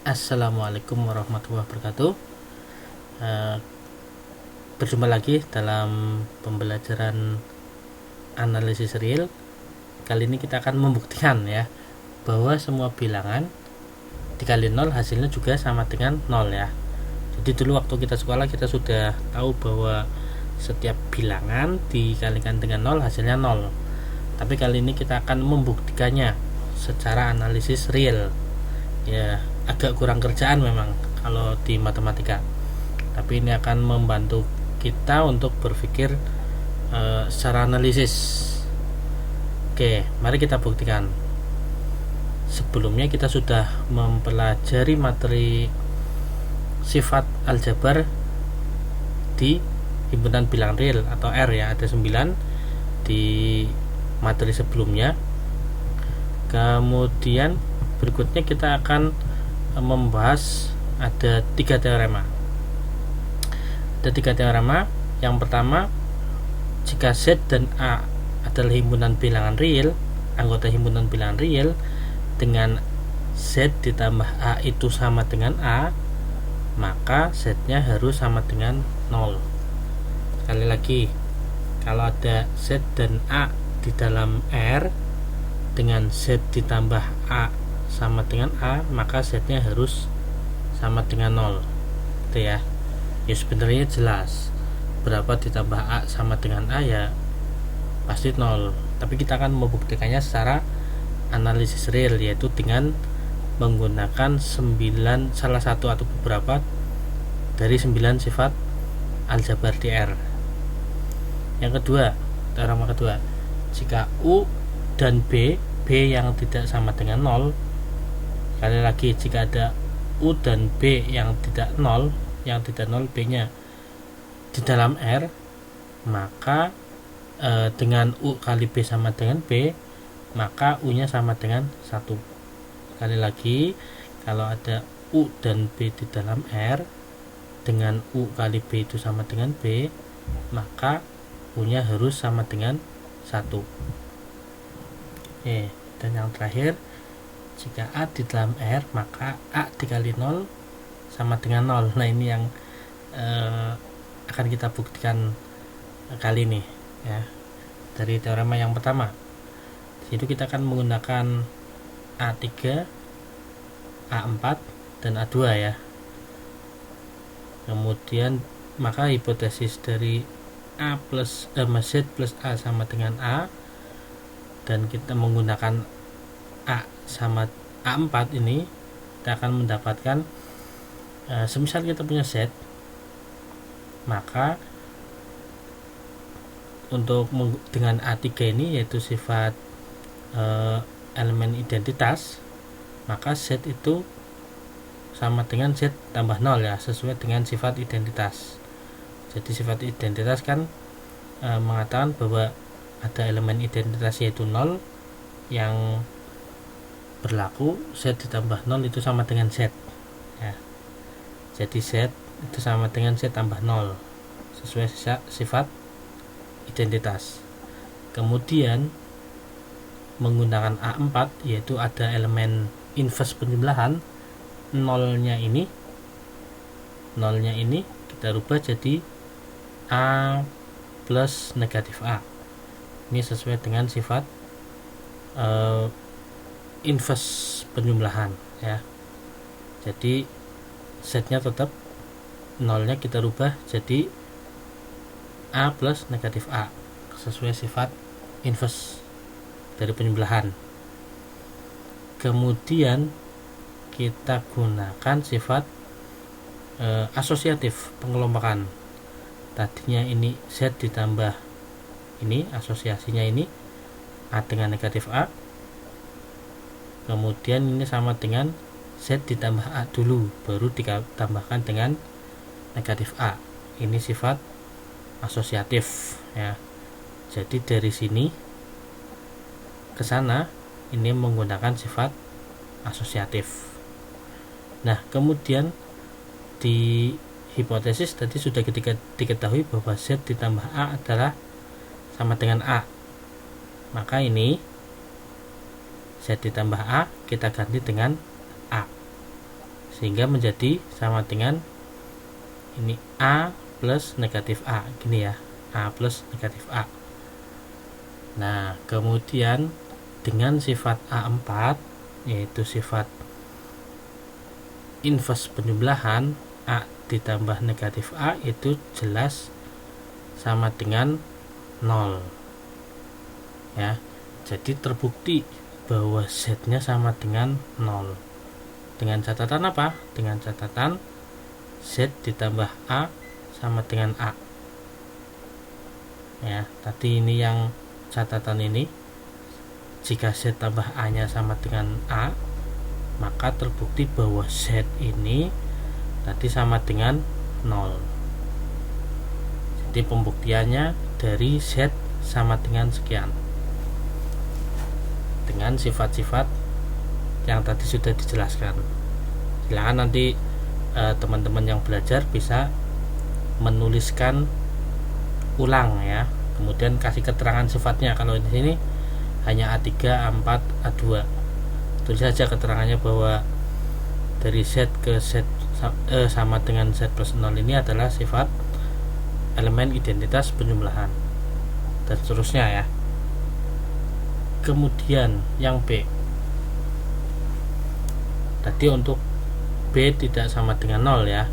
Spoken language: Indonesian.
Assalamualaikum warahmatullahi wabarakatuh. Eh, Berjumpa lagi dalam pembelajaran analisis real. Kali ini kita akan membuktikan ya bahwa semua bilangan dikali 0 hasilnya juga sama dengan 0 ya. Jadi dulu waktu kita sekolah kita sudah tahu bahwa setiap bilangan dikalikan dengan 0 hasilnya 0. Tapi kali ini kita akan membuktikannya secara analisis real. Ya, agak kurang kerjaan memang kalau di matematika. Tapi ini akan membantu kita untuk berpikir secara analisis. Oke, mari kita buktikan. Sebelumnya kita sudah mempelajari materi sifat aljabar di himpunan bilangan real atau R ya, ada 9 di materi sebelumnya. Kemudian berikutnya kita akan membahas ada 3 teorema. Ada 3 teorema. Yang pertama, jika Z dan A adalah himpunan bilangan real, anggota himpunan bilangan real, dengan Z ditambah A itu sama dengan A, maka Z-nya harus sama dengan 0. Sekali lagi, kalau ada Z dan A di dalam R dengan Z ditambah A sama dengan A, maka Z-nya harus sama dengan 0. Itu ya. Ya sebenarnya jelas, berapa ditambah A sama dengan A ya pasti 0. Tapi kita akan membuktikannya secara analisis real, yaitu dengan menggunakan salah satu atau beberapa dari 9 sifat aljabar di R. Yang kedua, teorema kedua, jika U dan B yang tidak sama dengan 0, sekali lagi, jika ada U dan B yang tidak 0 B nya di dalam R, maka dengan U kali B sama dengan B, maka U nya sama dengan 1. Sekali lagi, kalau ada U dan B di dalam R dengan U kali B itu sama dengan B, maka U nya harus sama dengan 1. Dan yang terakhir, jika A di dalam R, maka A dikali 0 sama dengan 0. Nah, ini yang akan kita buktikan kali ini ya, dari teorema yang pertama. Di situ kita akan menggunakan A3, A4 dan A2 ya. Kemudian maka hipotesis dari Z plus A sama dengan A, dan kita menggunakan A sama A4 ini, kita akan mendapatkan semisal kita punya Z, maka untuk dengan A3 ini, yaitu sifat elemen identitas, maka Z itu sama dengan Z tambah 0 ya, sesuai dengan sifat identitas. Jadi sifat identitas kan mengatakan bahwa ada elemen identitas yaitu 0 yang berlaku Z ditambah 0 itu sama dengan Z ya. Jadi Z itu sama dengan Z tambah 0 sesuai sifat identitas. Kemudian menggunakan A4, yaitu ada elemen inverse penjumlahan, nolnya ini kita rubah jadi A plus negatif A. Ini sesuai dengan sifat inverse penjumlahan ya. Jadi Z-nya tetap, nolnya kita rubah jadi A plus negatif A, sesuai sifat inverse dari penjumlahan. Kemudian kita gunakan sifat asosiatif pengelompokan. Tadinya ini Z ditambah ini, asosiasinya ini A dengan negatif A, kemudian ini sama dengan Z ditambah A dulu, baru ditambahkan dengan negatif A. Ini sifat asosiatif ya. Jadi dari sini ke sana ini menggunakan sifat asosiatif. Nah, kemudian di hipotesis tadi sudah diketahui bahwa Z ditambah A adalah sama dengan A. Maka ini Z ditambah A kita ganti dengan A. sehingga menjadi sama dengan ini A plus negatif A, gini ya, A plus negatif A. Nah, kemudian dengan sifat A4, yaitu sifat inverse penjumlahan, A ditambah negatif A itu jelas sama dengan 0 ya. Jadi terbukti bahwa Z-nya sama dengan 0. Dengan catatan apa? Dengan catatan Z ditambah A sama dengan A. Ya, tadi ini yang catatan ini, jika Z tambah A nya sama dengan A, maka terbukti bahwa Z ini tadi sama dengan 0. Jadi pembuktiannya dari Z sama dengan sekian, dengan sifat-sifat yang tadi sudah dijelaskan. Silakan nanti teman-teman yang belajar bisa menuliskan ulang ya, kemudian kasih keterangan sifatnya. Kalau di sini hanya A3, A4, A2, tulis saja keterangannya bahwa dari Z ke Z sama dengan Z plus 0 ini adalah sifat elemen identitas penjumlahan, dan seterusnya ya. Kemudian yang B, tadi untuk B tidak sama dengan 0 ya,